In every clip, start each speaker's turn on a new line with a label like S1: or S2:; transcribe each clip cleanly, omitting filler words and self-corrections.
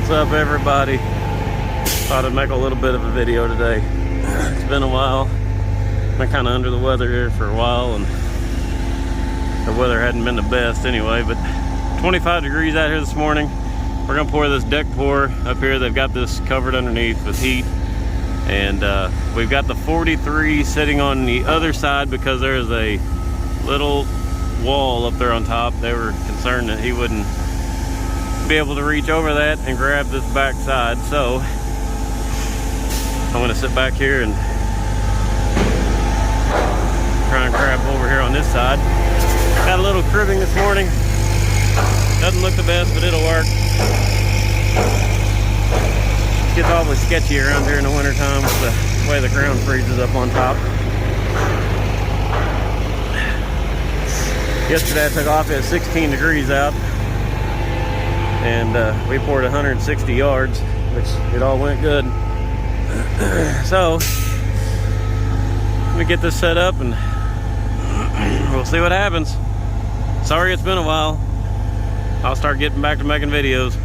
S1: What's up, everybody? Thought I'd make a little bit of a video today. It's been a while. Been kind of under the weather here for a while, and the weather hadn't been the best anyway, but 25 degrees out here this morning. We're gonna pour this deck pour up here. They've got this covered underneath with heat, and we've got the 43 sitting on the other side because there's a little wall up there on top. They were concerned that he wouldn't be able to reach over that and grab this back side, so I'm gonna sit back here and try and grab over here on this side. Got a little cribbing this morning. Doesn't look the best, but it'll work. Gets awfully sketchy around here in the wintertime with the way the ground freezes up on top. Yesterday I took off at 16 degrees out, and we poured 160 yards, which it all went good. So let me get this set up and we'll see what happens. Sorry it's been a while. I'll start getting back to making videos.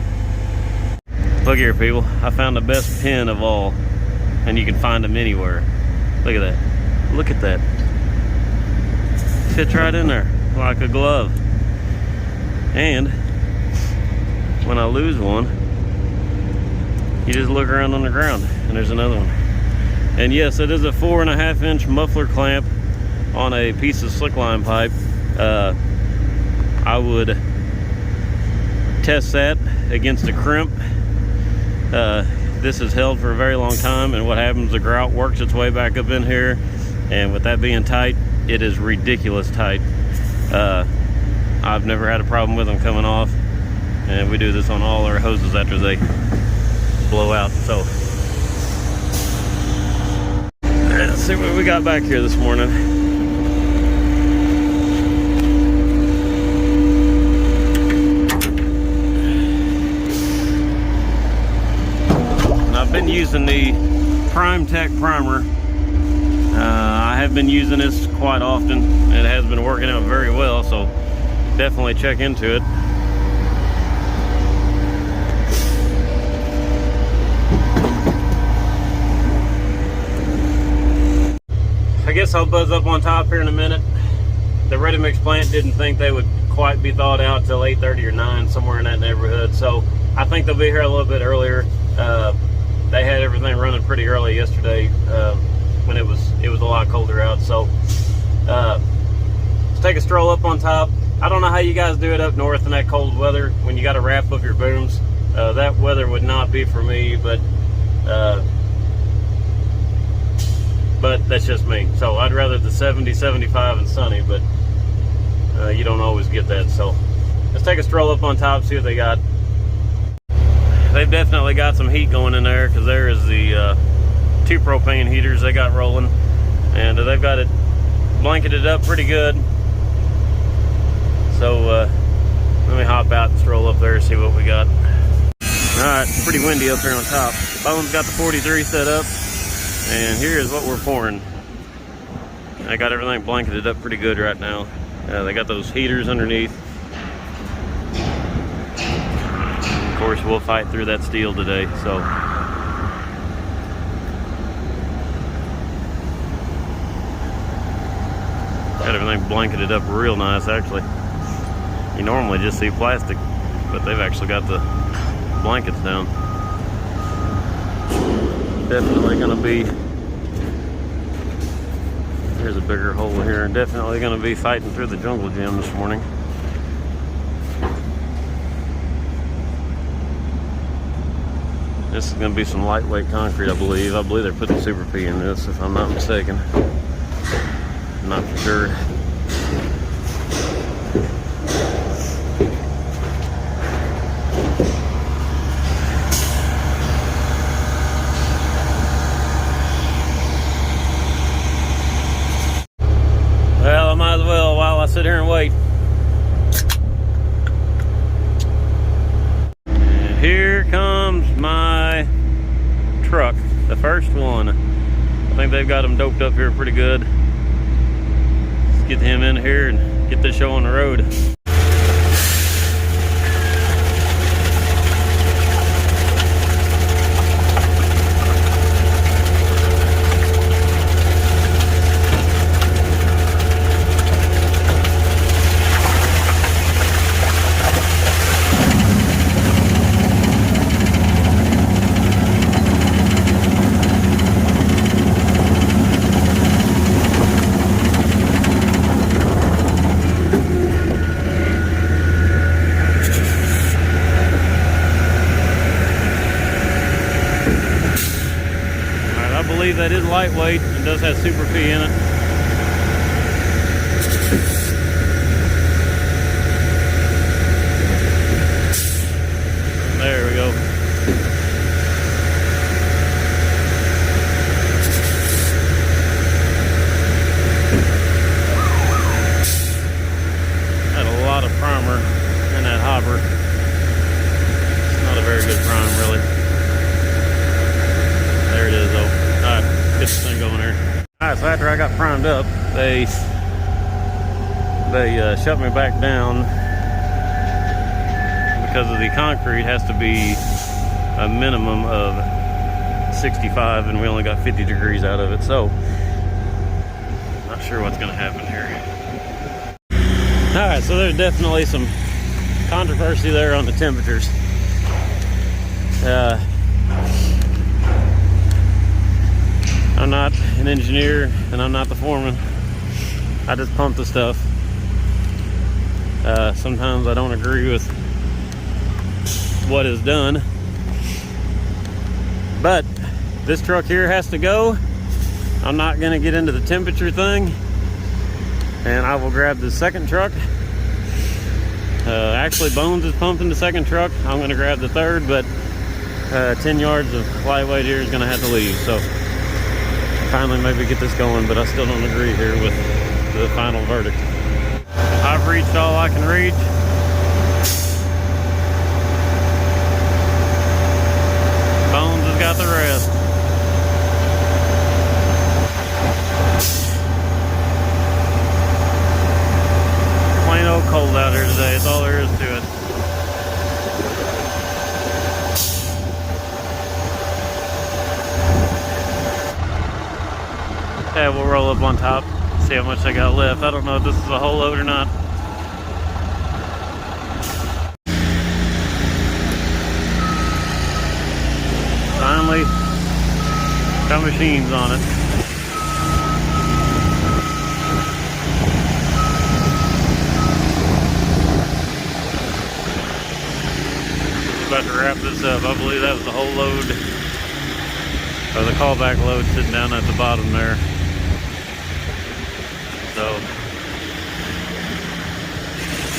S1: Look here, people. I found the best pin of all, and you can find them anywhere. Look at that. Look at that. Fits right in there like a glove. And when I lose one, you just look around on the ground and there's another one. And yes, it is a 4.5 inch muffler clamp on a piece of slickline pipe. I would test that against a crimp. This has held for a very long time, and what happens, the grout works its way back up in here, and with that being tight, it is ridiculous tight. I've never had a problem with them coming off, and we do this on all our hoses after they blow out. So let's see what we got back here this morning. I've been using the Prime Tech primer. I have been using this quite often. It has been working out very well, so definitely check into it. I guess I'll buzz up on top here in a minute. The ready mix plant didn't think they would quite be thawed out till 8:30 or 9, somewhere in that neighborhood, so I think they'll be here a little bit earlier. They had everything running pretty early yesterday when it was a lot colder out. So let's take a stroll up on top. I don't know how you guys do it up north in that cold weather when you got to wrap up your booms. That weather would not be for me, but that's just me. So I'd rather the 70, 75 and sunny, but you don't always get that. So let's take a stroll up on top, see what they got. They've definitely got some heat going in there, because there is the 2 propane heaters they got rolling, and they've got it blanketed up pretty good. So let me hop out and stroll up there and see what we got. Alright, it's pretty windy up here on top. Bone's got the 43 set up, and here's what we're pouring. I got everything blanketed up pretty good right now. They got those heaters underneath. Of course, we'll fight through that steel today, so got everything blanketed up real nice. Actually, you normally just see plastic, but they've actually got the blankets down. Definitely gonna be, here's a bigger hole here, definitely gonna be fighting through the jungle gym this morning. This is going to be some lightweight concrete, I believe. I believe they're putting Super P in this, if I'm not mistaken. I'm not for sure. Well, I might as well while I sit here and wait. Here comes my truck, the first one. I think they've got them doped up here pretty good. Let's get him in here and get this show on the road. that is lightweight and does have Super P in it. There we go. Had a lot of primer in that hopper. It's not a very good prime, really. There it is, though. All right, get this thing going here. All right, so after I got primed up, they shut me back down because of the concrete has to be a minimum of 65, and we only got 50 degrees out of it, so not sure what's going to happen here. All right, so there's definitely some controversy there on the temperatures. I'm not an engineer and I'm not the foreman. I just pump the stuff. Sometimes I don't agree with what is done, but this truck here has to go. I'm not going to get into the temperature thing, and I will grab the second truck. Actually, Bones is pumping the second truck. I'm going to grab the third, but 10 yards of lightweight here is going to have to leave. So finally maybe get this going, but I still don't agree here with the final verdict. I've reached all I can reach. Bones has got the rest. Plain old cold out here today. That's all there is to it. Yeah, we'll roll up on top, see how much I got left. I don't know if this is a whole load or not. Finally, got machines on it. About to wrap this up. I believe that was the whole load, or the callback load sitting down at the bottom there. So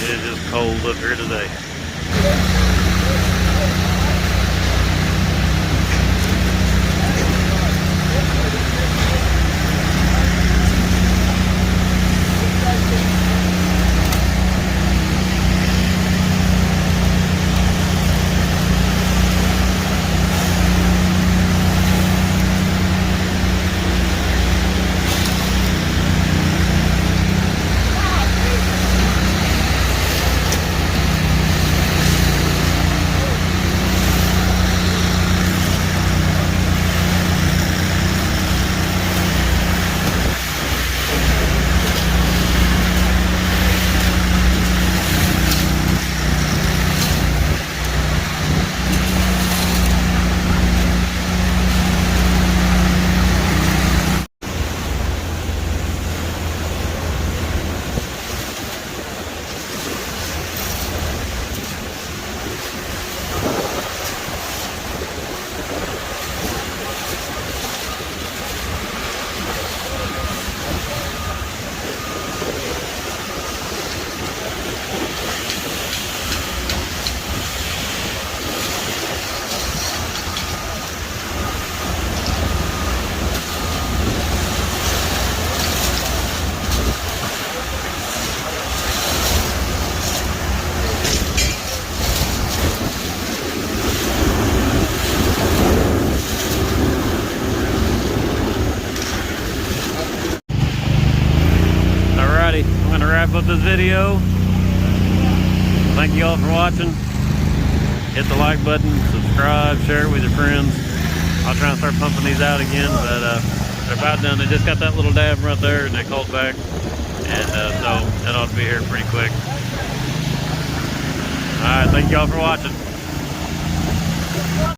S1: it is just cold up here today. Wrap up this video. Thank you all for watching. Hit the like button, subscribe, share it with your friends. I'll try and start pumping these out again, but they're about done. They just got that little dab right there and they called back, and so that ought to be here pretty quick. All right, thank you all for watching.